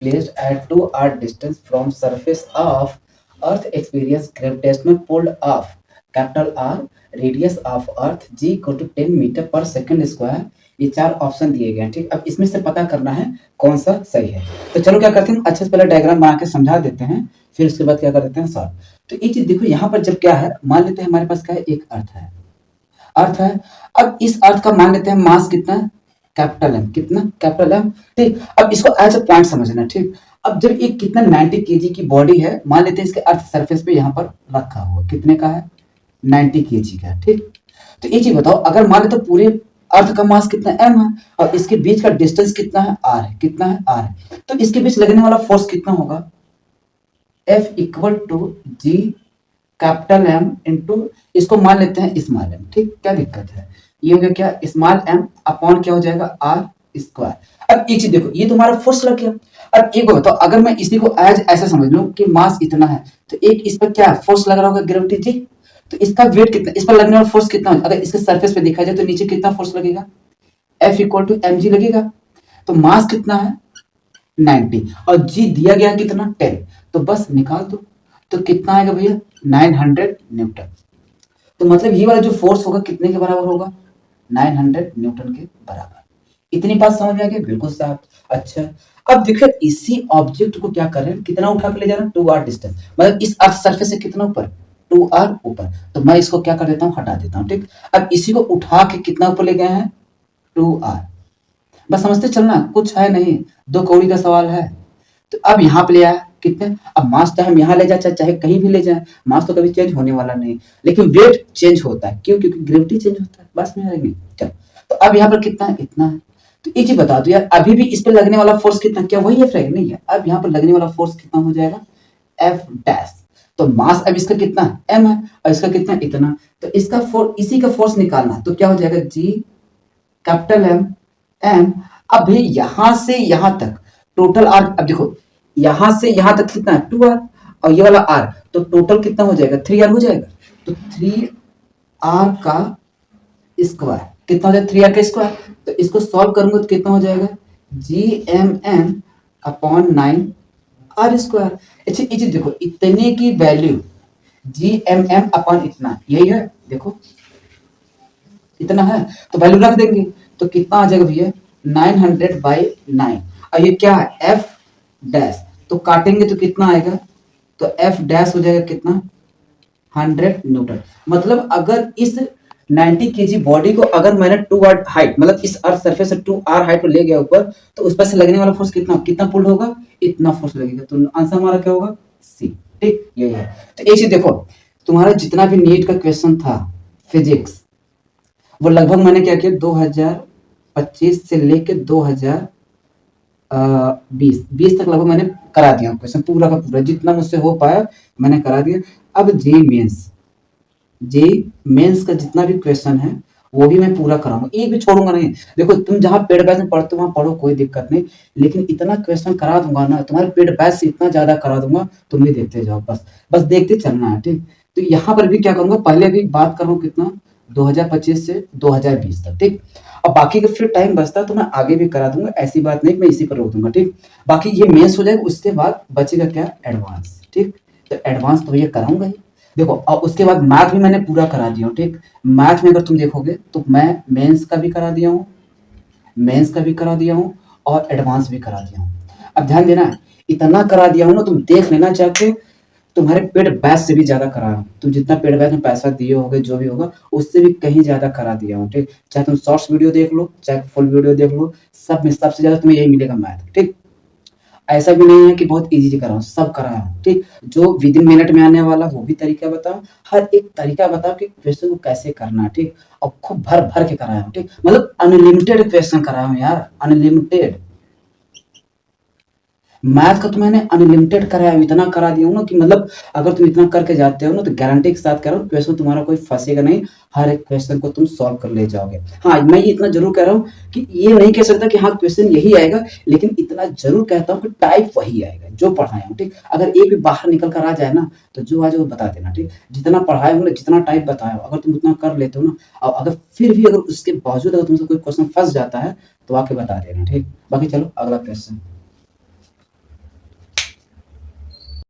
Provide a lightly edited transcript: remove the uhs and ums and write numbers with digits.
placed at 2 earth distance from surface of earth experience gravitational pull of capital R radius of earth g equal to 10 metre पर second square. ये चार option दिए गए हैं। ठीक, अब इसमें से पता करना है कौन सा सही है। तो चलो क्या करते हैं, अच्छे से पहले डायग्राम बना के समझा देते हैं, फिर उसके बाद क्या कर देते हैं सॉल्व। तो ये चीज देखो, यहाँ पर जब क्या है, मान लेते हैं हमारे पास क्या है, एक अर्थ है। अब इस अर्थ का मान लेते हैं मास कितना है, कैपिटल एम। कितना, कैपिटल एम। ठीक, अब इसको एज अ पॉइंट समझना। ठीक, अब जब एक कितना 90 केजी की बॉडी है, मान लेते हैं इसके अर्थ सरफेस पे यहाँ पर रखा हुआ, कितने का है, 90 केजी का। ठीक, तो ये चीज बताओ, अगर मान लेते पूरे अर्थ का मास कितना एम है और इसके बीच का डिस्टेंस कितना है, आर है। कितना है, आर है। तो इसके बीच लगने वाला फोर्स कितना होगा, F equal to g capital M into, इसको मान लेते हैं स्मॉल एम। ठीक, क्या दिक्कत है, ये हो गया क्या, स्मॉल एम अपॉन क्या हो जाएगा, आर स्क्वायर। अब एक चीज देखो, ये तुम्हारा फोर्स लग गया। अब एक बताओ, अगर मैं इसी को एज ऐसे समझ लूं कि मास इतना है, तो एक इस पर क्या फोर्स लग रहा होगा, ग्रेविटी जी। तो इसका वेट कितना, इस पर लगने वाला फोर्स कितना, अगर इसके सरफेस पे देखा जाए तो नीचे कितना फोर्स लगेगा, F equal to m g लगेगा। तो मास कितना है 90 और जी दिया गया कितना 10, तो बस निकाल दो। तो कितना आएगा भैया, 900 न्यूटन। तो मतलब ये वाला जो फोर्स होगा कितने के बराबर होगा, 900 न्यूटन के बराबर। इतनी बात समझ में आ गई, बिल्कुल साफ। अच्छा, अब देखो इसी ऑब्जेक्ट को क्या कर रहे हैं, कितना उठा के ले जा रहे हैं, 2r डिस्टेंस, मतलब इस अर्थ सरफेस से कितना ऊपर, 2r ऊपर। तो मैं इसको क्या कर देता हूँ, हटा देता हूँ। ठीक, अब इसी को उठा के कितना ऊपर ले गए हैं, 2r। बस समझते चलना, कुछ है नहीं, दो कौड़ी का सवाल है। तो अब यहाँ पे ले आया कितने, अब मास चाहे हम यहाँ ले जाए चाहे कहीं भी ले जाए, मास तो कभी चेंज होने वाला नहीं, लेकिन वेट चेंज होता है। क्यों, क्योंकि ग्रेविटी चेंज होता है। बस में आएंगे, चल। तो अब यहाँ पर कितना है, इतना है। तो एक चीज बता दो यार, अभी भी इस पे लगने वाला फोर्स कितना, क्या वही एफ नहीं है, अब यहाँ पर लगने वाला फोर्स कितना हो जाएगा, एफ डैश। तो मास अब इसका कितना है, एम है, और इसका कितना, इतना। तो इसका फोर्स, इसी का फोर्स निकालना, तो क्या हो जाएगा, जी कैपिटल एम एम। अब भी यहां से यहां तक टोटल आर, अब देखो यहां से यहां तक कितना है, 2r, और ये वाला r, तो टोटल कितना हो जाएगा, 3r हो जाएगा। तो 3r का स्क्वायर कितना हो जाएगा, 3r का स्क्वायर। तो इसको सॉल्व करूंगा तो कितना हो जाएगा, GMM अपॉन 9r स्क्वायर। अच्छा ये चीज देखो, इतने की वैल्यू GMM अपॉन इतना, यही है, देखो इतना है, तो वैल्यू रख देंगे। तो कितना आ जाएगा भैया, 900/9। और ये क्या है, एफ डैश, तो काटेंगे तो कितना आएगा, तो एफ डैश हो जाएगा कितना, 100 न्यूटन। मतलब अगर इस 90 केजी बॉडी को अगर मैंने 2r हाइट, मतलब इस अर्थ सरफेस से 2r हाइट पर ले गया ऊपर, तो उस पर से लगने वाला फोर्स कितना कितना पुल होगा, इतना फोर्स लगेगा। तो आंसर हमारा क्या होगा, सी। ठीक, यही है। तो एक चीज देखो, तुम्हारा जितना भी नीट का क्वेश्चन था फिजिक्स, वो लगभग मैंने क्या किया, 2025 से लेके 2020 तक लगभग मैंने करा दिया क्वेश्चन, पूरा का पूरा जितना मुझसे हो पाया मैंने करा दिया। अब जे मेंस का जितना भी क्वेश्चन है वो भी मैं पूरा कराऊंगा, एक भी छोड़ूंगा नहीं। देखो तुम जहाँ पेड बैच में पढ़ते हो वहाँ पढ़ो, कोई दिक्कत नहीं, लेकिन इतना क्वेश्चन करा दूंगा ना, तुम्हारे पेड बैच से इतना ज्यादा करा दूंगा, तुम भी देखते जाओ, बस देखते चलना है। ठीक, तो यहाँ पर भी क्या करूंगा, पहले भी बात कर रहा हूँ कितना, 2025 से 2020 तक। ठीक, अब बाकी का फिर टाइम बचता तो मैं आगे भी करा दूंगा, ऐसी बात नहीं मैं इसी पर रोक दूंगा। ठीक, बाकी ये मेंस हो जाएगा, उसके बाद बचेगा क्या, एडवांस। ठीक, तो एडवांस तो ये कराऊंगा ही। देखो और उसके बाद मैथ भी मैंने पूरा करा दिया हूँ। ठीक, मैथ में अगर तुम देखोगे तो मैं मेंस का भी करा दिया हूँ और एडवांस भी करा दिया हूँ। अब ध्यान देना, इतना करा दिया हूँ ना, तुम देख लेना चाहते, तुम्हारे पेड बैच से भी ज्यादा करा हूँ। तुम जितना पेड बैच में पैसा दिए होगे, जो भी होगा उससे भी कहीं ज्यादा करा दिया हूँ। ठीक, चाहे तुम शॉर्ट्स वीडियो देख लो चाहे फुल वीडियो देख लो, सब में सबसे ज्यादा तुम्हें यही मिलेगा मैथ। ठीक, ऐसा भी नहीं है कि बहुत इजी कराऊं, सब कराया हूँ। ठीक, जो विद इन मिनट में आने वाला वो भी तरीका बताओ, हर एक तरीका बताओ कि क्वेश्चन को कैसे करना है। ठीक, और खूब भर भर के कराया हूँ। ठीक, मतलब अनलिमिटेड क्वेश्चन कराया हूँ यार, अनलिमिटेड। मैथ का तो मैंने अनलिमिटेड कराया, इतना करा दिया हूँ ना कि मतलब अगर तुम इतना करके जाते हो ना, तो गारंटी के साथ कह रहा हूँ क्वेश्चन तुम्हारा कोई फंसेगा नहीं, हर एक क्वेश्चन को तुम सॉल्व कर ले जाओगे। हाँ मैं ये इतना जरूर कह रहा हूँ कि ये नहीं कह सकता कि हाँ क्वेश्चन यही आएगा, लेकिन इतना जरूर कहता हूँ कि टाइप वही आएगा जो पढ़ाया हूँ। ठीक, अगर एक भी बाहर निकल कर आ जाए ना, तो जो आज वो बता देना। ठीक, जितना पढ़ाया हूँ ना, जितना टाइप बताया हूँ, अगर तुम उतना कर लेते हो ना, और अगर फिर भी अगर उसके बावजूद अगर तुमसे कोई क्वेश्चन फंस जाता है तो आके बता देना। ठीक, बाकी चलो अगला क्वेश्चन।